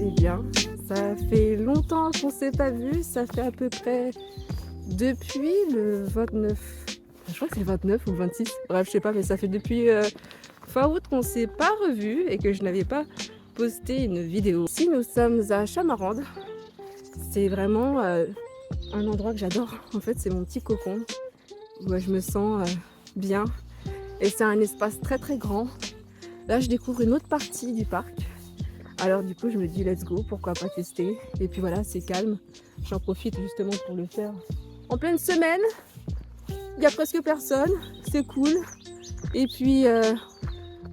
allez bien. Ça fait longtemps qu'on s'est pas vu, ça fait à peu près depuis le 29, je crois que c'est le 29 ou le 26, bref je sais pas, mais ça fait depuis fin août qu'on s'est pas revu et que je n'avais pas posté une vidéo. Ici nous sommes à Chamarande, c'est vraiment un endroit que j'adore, en fait c'est mon petit cocon, où je me sens bien et c'est un espace très très grand. Là je découvre une autre partie du parc. Alors du coup je me dis let's go, pourquoi pas tester. Et puis voilà, c'est calme, j'en profite justement pour le faire. En pleine semaine, il n'y a presque personne, c'est cool. Et puis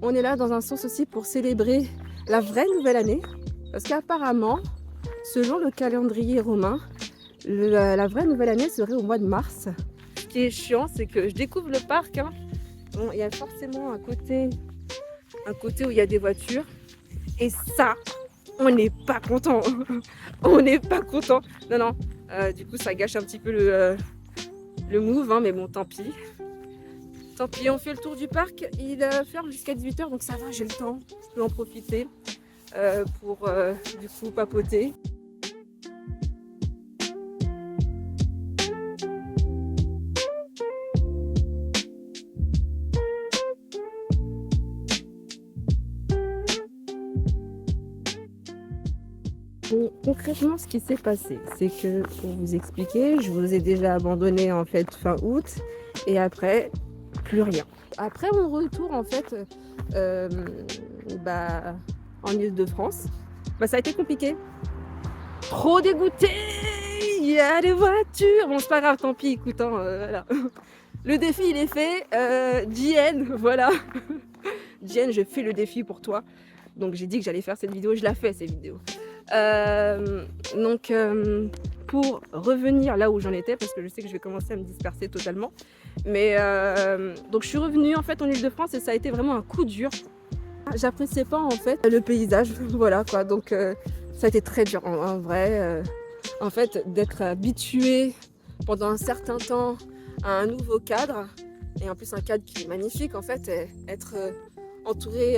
on est là dans un sens aussi pour célébrer la vraie nouvelle année. Parce qu'apparemment, selon le calendrier romain, la vraie nouvelle année serait au mois de mars. Ce qui est chiant, c'est que je découvre le parc. Bon, il y a forcément un côté où il y a des voitures. Et ça, on n'est pas content. On n'est pas content. Non, du coup, ça gâche un petit peu le move, mais bon, tant pis. Tant pis, on fait le tour du parc. Il ferme jusqu'à 18h, donc ça va, j'ai le temps. Je peux en profiter pour, du coup, papoter. Bon, concrètement, ce qui s'est passé, c'est que, pour vous expliquer, je vous ai déjà abandonné en fait fin août et après, plus rien. Après mon retour en fait en Île-de-France, ça a été compliqué. Trop dégoûté, il y a des voitures. Bon, c'est pas grave, tant pis, écoute, voilà. Le défi, il est fait. JN, voilà. JN, je fais le défi pour toi. Donc j'ai dit que j'allais faire cette vidéo, je la fais cette vidéo. Pour revenir là où j'en étais, parce que je sais que je vais commencer à me disperser totalement, mais donc je suis revenue en fait en Île-de-France et ça a été vraiment un coup dur. J'appréciais pas en fait le paysage, voilà quoi, donc ça a été très dur en vrai, en fait d'être habitué pendant un certain temps à un nouveau cadre, et en plus un cadre qui est magnifique en fait, être entouré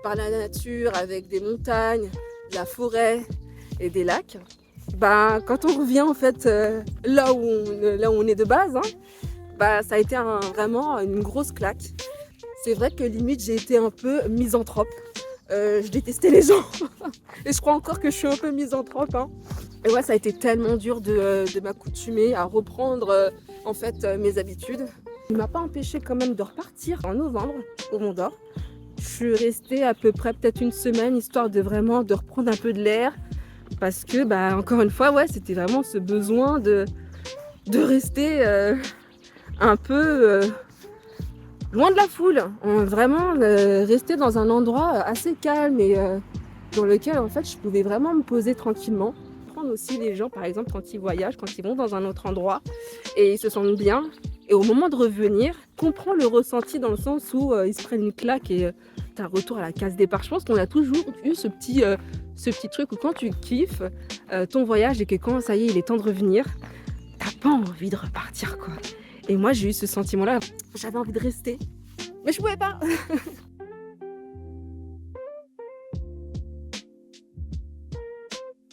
par la nature avec des montagnes, de la forêt et des lacs. Quand on revient en fait là où on est de base, ça a été vraiment une grosse claque. C'est vrai que limite j'ai été un peu misanthrope. Je détestais les gens et je crois encore que je suis un peu misanthrope. Et ouais, ça a été tellement dur de m'accoutumer à reprendre en fait mes habitudes. Il m'a pas empêché quand même de repartir en novembre au Mont d'Or. Je suis restée à peu près peut-être une semaine, histoire de vraiment de reprendre un peu de l'air. Parce que, encore une fois, ouais, c'était vraiment ce besoin de rester un peu loin de la foule. Vraiment rester dans un endroit assez calme et dans lequel, en fait, je pouvais vraiment me poser tranquillement. Prendre aussi les gens, par exemple, quand ils voyagent, quand ils vont dans un autre endroit et ils se sentent bien. Et au moment de revenir, comprends le ressenti dans le sens où ils se prennent une claque et t'as un retour à la case départ. Je pense qu'on a toujours eu ce petit truc où quand tu kiffes ton voyage et que quand ça y est, il est temps de revenir, t'as pas envie de repartir quoi. Et moi j'ai eu ce sentiment-là, j'avais envie de rester, mais je pouvais pas.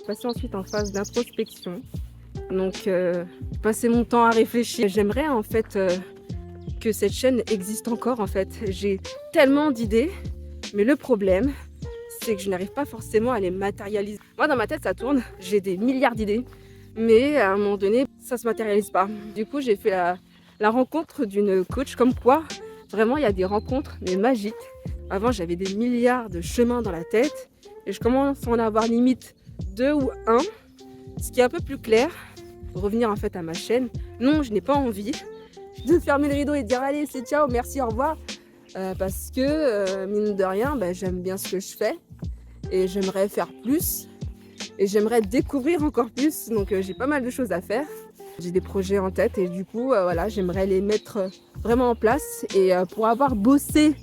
Passé ensuite en phase d'introspection. Donc passer mon temps à réfléchir. J'aimerais en fait que cette chaîne existe encore en fait. J'ai tellement d'idées, mais le problème c'est que je n'arrive pas forcément à les matérialiser. Moi dans ma tête ça tourne, j'ai des milliards d'idées, mais à un moment donné ça se matérialise pas. Du coup j'ai fait la rencontre d'une coach, comme quoi vraiment il y a des rencontres mais magiques. Avant j'avais des milliards de chemins dans la tête et je commence à en avoir limite 2 ou 1, ce qui est un peu plus clair. Revenir en fait à ma chaîne. Non, je n'ai pas envie de fermer le rideau et de dire allez c'est ciao, merci, au revoir, parce que mine de rien j'aime bien ce que je fais et j'aimerais faire plus et j'aimerais découvrir encore plus, donc j'ai pas mal de choses à faire, j'ai des projets en tête et du coup voilà, j'aimerais les mettre vraiment en place. Et pour avoir bossé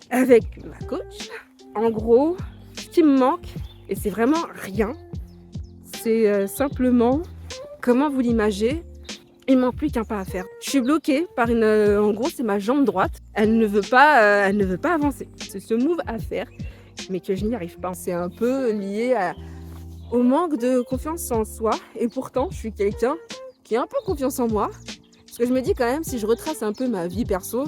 avec ma coach, en gros ce qui me manque, et c'est vraiment rien, c'est simplement, comment vous l'imaginez, il ne manque plus qu'un pas à faire. Je suis bloquée par en gros c'est ma jambe droite, elle ne veut pas avancer. C'est ce move à faire mais que je n'y arrive pas. C'est un peu lié au manque de confiance en soi. Et pourtant, je suis quelqu'un qui a un peu confiance en moi. Parce que je me dis quand même, si je retrace un peu ma vie perso,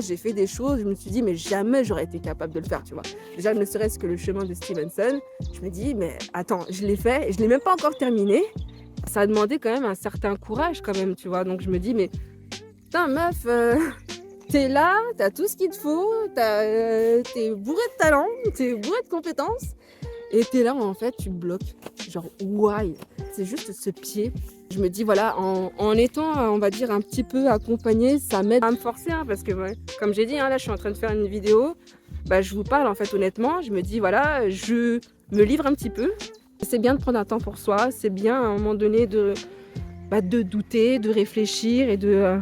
j'ai fait des choses, je me suis dit, mais jamais j'aurais été capable de le faire, tu vois. Déjà, ne serait-ce que le chemin de Stevenson, je me dis, mais attends, je l'ai fait, et je ne l'ai même pas encore terminé. Ça a demandé quand même un certain courage quand même, tu vois. Donc je me dis, mais putain, meuf, t'es là, t'as tout ce qu'il te faut, t'es bourré de talent, t'es bourré de compétences, et t'es là, en fait, tu bloques. Genre, why? C'est juste ce pied. Je me dis, voilà, en étant, on va dire, un petit peu accompagnée, ça m'aide à me forcer, hein, parce que, ouais, comme j'ai dit, hein, là, je suis en train de faire une vidéo. Je vous parle, en fait, honnêtement. Je me dis, voilà, je me livre un petit peu. C'est bien de prendre un temps pour soi. C'est bien, à un moment donné, de douter, de réfléchir et de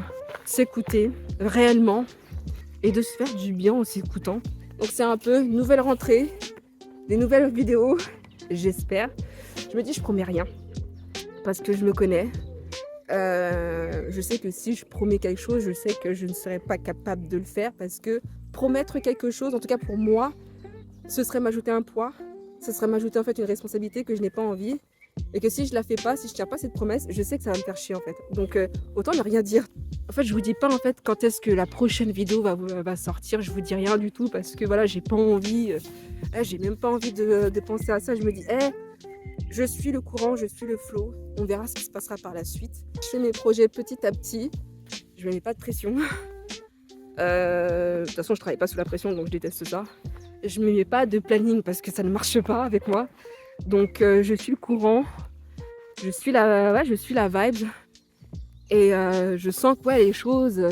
s'écouter réellement et de se faire du bien en s'écoutant. Donc, c'est un peu nouvelle rentrée, des nouvelles vidéos, j'espère. Je me dis, je promets rien. Parce que je me connais. Je sais que si je promets quelque chose, je sais que je ne serai pas capable de le faire parce que promettre quelque chose, en tout cas pour moi, ce serait m'ajouter un poids, ce serait m'ajouter en fait une responsabilité que je n'ai pas envie et que si je la fais pas, si je tiens pas cette promesse, je sais que ça va me faire chier en fait. Donc autant ne rien dire. En fait, je vous dis pas en fait quand est-ce que la prochaine vidéo va sortir, je vous dis rien du tout parce que voilà, j'ai pas envie, j'ai même pas envie de penser à ça. Je me dis, je suis le courant, je suis le flow. On verra ce qui se passera par la suite. Je fais mes projets petit à petit. Je ne me mets pas de pression. De toute façon, je travaille pas sous la pression, donc je déteste ça. Je ne me mets pas de planning parce que ça ne marche pas avec moi. Donc, je suis le courant. Je suis la vibe. Et je sens que les choses...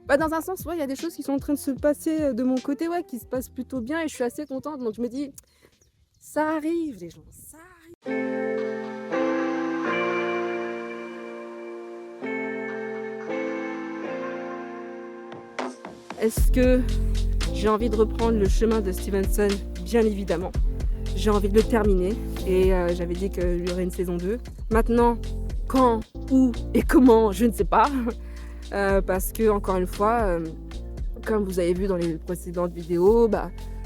dans un sens, il y a des choses qui sont en train de se passer de mon côté, qui se passent plutôt bien. Et je suis assez contente. Donc, je me dis, ça arrive, les gens. Ça arrive. Est-ce que j'ai envie de reprendre le chemin de Stevenson? Bien évidemment. J'ai envie de le terminer et j'avais dit qu'il y aurait une saison 2. Maintenant, quand, où et comment, je ne sais pas. Parce que, encore une fois, comme vous avez vu dans les précédentes vidéos,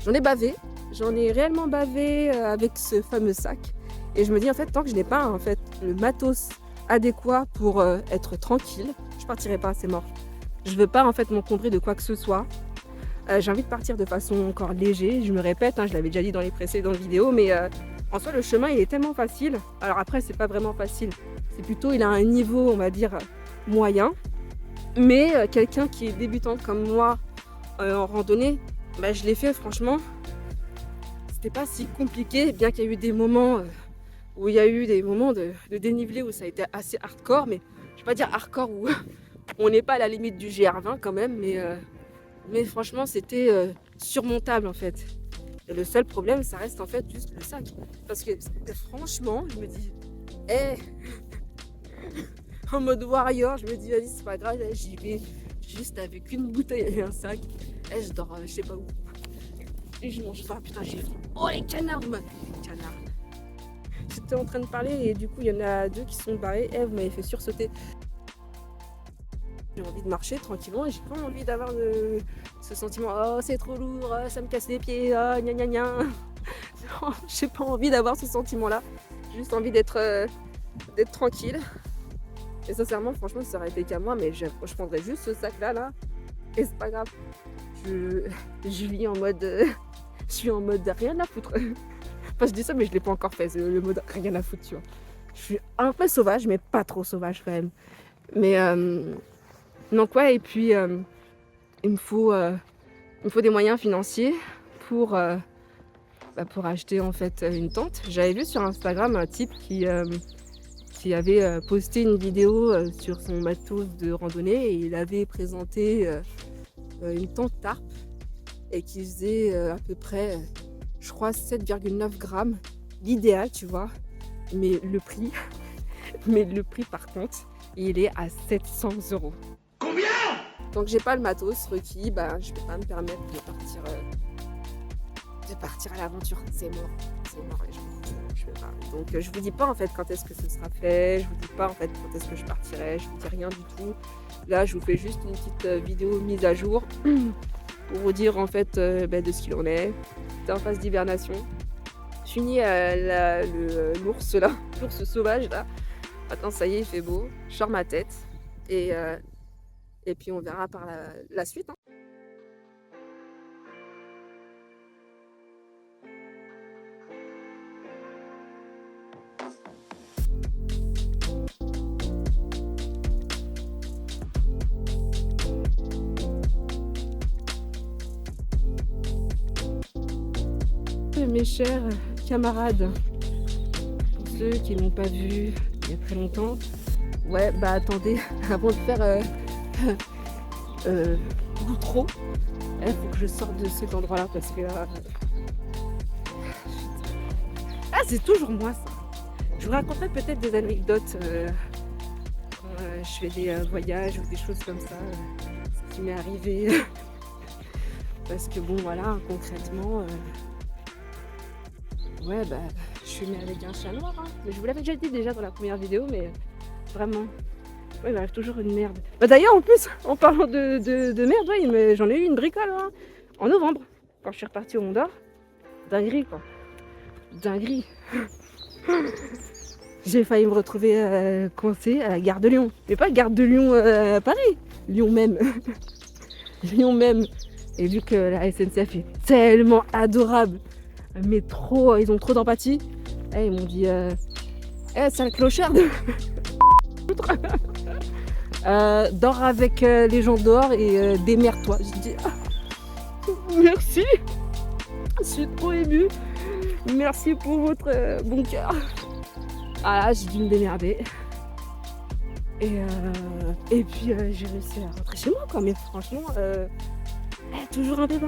j'en ai bavé. J'en ai réellement bavé avec ce fameux sac. Et je me dis, en fait, tant que je n'ai pas en fait, le matos adéquat pour être tranquille, je partirai pas, c'est mort. Je veux pas en fait m'encombrer de quoi que ce soit. J'ai envie de partir de façon encore léger. Je me répète, je l'avais déjà dit dans les précédentes vidéos, mais en soi le chemin il est tellement facile. Alors après c'est pas vraiment facile. C'est plutôt il a un niveau on va dire moyen. Mais quelqu'un qui est débutante comme moi en randonnée, je l'ai fait franchement. C'était pas si compliqué, bien qu'il y a eu des moments où il y a eu des moments de dénivelé où ça a été assez hardcore, mais je vais pas dire hardcore où on n'est pas à la limite du GR20 quand même, mais franchement c'était surmontable en fait. Et le seul problème ça reste en fait juste le sac. Parce que franchement je me dis, en mode warrior, je me dis vas-y c'est pas grave, j'y vais juste avec une bouteille et un sac. Je dors je sais pas où. Et je mange pas, putain j'ai faim. Oh les canards, les canards. J'étais en train de parler et du coup il y en a deux qui sont barrés. Vous m'avez fait sursauter. J'ai envie de marcher tranquillement et j'ai pas envie d'avoir ce sentiment oh c'est trop lourd, ça me casse les pieds, oh gna gna gna. Non, j'ai pas envie d'avoir ce sentiment là. J'ai juste envie d'être tranquille. Et sincèrement franchement ça aurait été qu'à moi, mais je prendrais juste ce sac là et c'est pas grave. Je vis en mode je suis en mode rien à foutre. Enfin je dis ça mais je l'ai pas encore fait, le mode rien à foutre tu vois. Je suis un peu sauvage mais pas trop sauvage quand même. Mais donc et puis il me faut des moyens financiers pour acheter en fait une tente. J'avais vu sur Instagram un type qui avait posté une vidéo sur son matos de randonnée et il avait présenté une tente tarp et qui faisait à peu près je crois 7,9 grammes, l'idéal tu vois, mais le prix par contre il est à 700 €. Combien? Donc j'ai pas le matos requis, je peux pas me permettre de partir à l'aventure. C'est mort les gens. Je peux pas. Donc je vous dis pas en fait quand est-ce que ce sera fait, je vous dis pas en fait quand est-ce que je partirai, je vous dis rien du tout. Là je vous fais juste une petite vidéo mise à jour pour vous dire en fait de ce qu'il en est. C'est en phase d'hibernation. Je finis l'ours là, l'ours sauvage là. Maintenant ça y est, il fait beau. Je sors ma tête et puis on verra par la suite. Hein. Mes chers camarades, pour ceux qui n'ont pas vu il y a très longtemps, ouais bah attendez, avant de faire l'outro, il faut que je sorte de cet endroit là parce que c'est toujours moi ça. Je vous raconterai peut-être des anecdotes quand je fais des voyages ou des choses comme ça, ce qui m'est arrivé parce que bon voilà, concrètement ouais bah je suis née avec un chat noir, hein. Mais je vous l'avais déjà dit déjà dans la première vidéo, mais vraiment ouais, il m'arrive toujours une merde. Bah d'ailleurs en plus en parlant de merde, ouais, j'en ai eu une bricole hein, en novembre quand je suis repartie au Mont d'Or. Dinguerie quoi, dinguerie. J'ai failli me retrouver coincée à la gare de Lyon, mais pas gare de Lyon à Paris, Lyon même. Lyon même. Et vu que la SNCF est tellement adorable, mais trop, ils ont trop d'empathie. Ils m'ont dit sale clocharde. Dors avec les gens dehors et démerde-toi. J'ai dit merci. Je suis trop émue. Merci pour votre bon cœur. Ah là, j'ai dû me démerder. Et puis j'ai réussi à rentrer chez moi quoi. Mais franchement, toujours un bébé.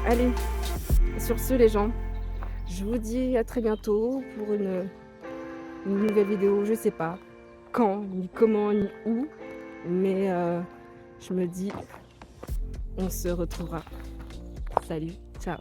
Allez, sur ce les gens, je vous dis à très bientôt pour une nouvelle vidéo, je sais pas quand, ni comment, ni où, mais je me dis, on se retrouvera. Salut, ciao.